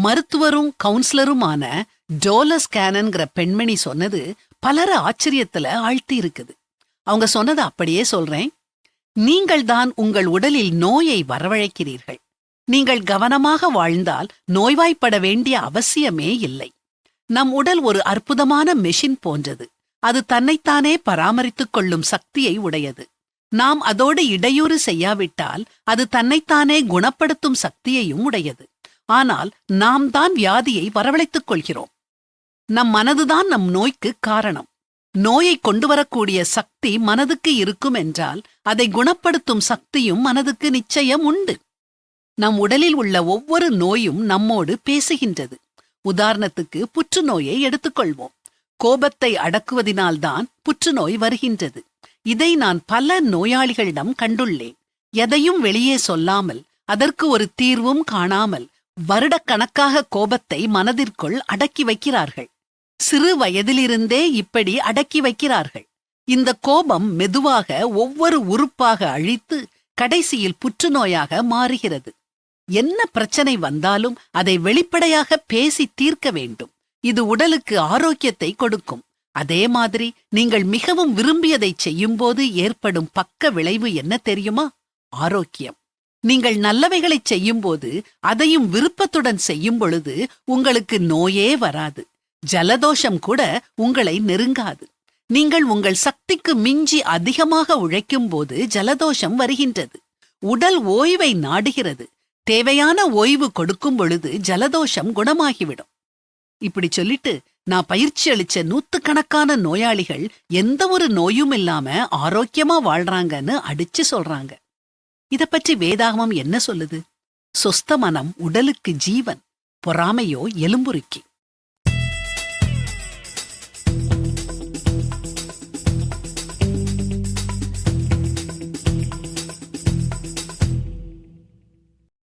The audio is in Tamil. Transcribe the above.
மருத்துவரும் கவுன்சிலருமான டோலஸ் கேனன்கிற பெண்மணி சொன்னது பலர ஆச்சரியத்துல ஆழ்த்தி இருக்குது. அவங்க சொன்னதை அப்படியே சொல்றேன். நீங்கள் தான் உங்கள் உடலில் நோயை வரவழைக்கிறீர்கள். நீங்கள் கவனமாக வாழ்ந்தால் நோய்வாய்ப்பட வேண்டிய அவசியமே இல்லை. நம் உடல் ஒரு அற்புதமான மெஷின் போன்றது. அது தன்னைத்தானே பராமரித்துக் கொள்ளும் சக்தியை உடையது. நாம் அதோடு இடையூறு செய்யாவிட்டால் அது தன்னைத்தானே குணப்படுத்தும் சக்தியையும் உடையது. ஆனால் நாம் தான் வியாதியை வரவழைத்துக் கொள்கிறோம். நம் மனதுதான் நம் நோய்க்கு காரணம். நோயை கொண்டு வரக்கூடிய சக்தி மனதுக்கு இருக்கும் என்றால் அதை குணப்படுத்தும் சக்தியும் மனதுக்கு நிச்சயம் உண்டு. நம் உடலில் உள்ள ஒவ்வொரு நோயும் நம்மோடு பேசுகின்றது. உதாரணத்துக்கு புற்றுநோயை எடுத்துக்கொள்வோம். கோபத்தை அடக்குவதினால்தான் புற்றுநோய் வருகின்றது. இதை நான் பல நோயாளிகளிடம் கண்டுள்ளேன். எதையும் வெளியே சொல்லாமல், அதற்கு ஒரு தீர்வும் காணாமல் வருடக்கணக்காக கோபத்தை மனதிற்குள் அடக்கி வைக்கிறார்கள். சிறு வயதிலிருந்தே இப்படி அடக்கி வைக்கிறார்கள். இந்த கோபம் மெதுவாக ஒவ்வொரு உறுப்பாக அழித்து கடைசியில் புற்றுநோயாக மாறுகிறது. என்ன பிரச்சனை வந்தாலும் அதை வெளிப்படையாக பேசி தீர்க்க வேண்டும். இது உடலுக்கு ஆரோக்கியத்தை கொடுக்கும். அதே மாதிரி நீங்கள் மிகவும் விரும்பியதை செய்யும்போது ஏற்படும் பக்க விளைவு என்ன தெரியுமா? ஆரோக்கியம். நீங்கள் நல்லவைகளை செய்யும்போது அதையும் விருப்பத்துடன் செய்யும் பொழுது உங்களுக்கு நோயே வராது. ஜலதோஷம் கூட உங்களை நெருங்காது. நீங்கள் உங்கள் சக்திக்கு மிஞ்சி அதிகமாக உழைக்கும் போது ஜலதோஷம் வருகின்றது. உடல் ஓய்வை நாடுகிறது. தேவையான ஓய்வு கொடுக்கும் பொழுது ஜலதோஷம் குணமாகிவிடும். இப்படி சொல்லிட்டு நான் பயிற்சி அளிச்ச நூத்துக்கணக்கான நோயாளிகள் எந்த ஒரு நோயும் இல்லாம ஆரோக்கியமா வாழ்றாங்கன்னு அடிச்சு சொல்றாங்க. இத பற்றி வேதாகமம் என்ன சொல்லுது? சொஸ்த மனம் உடலுக்கு ஜீவன், பொறாமையோ எலும்புருக்கி.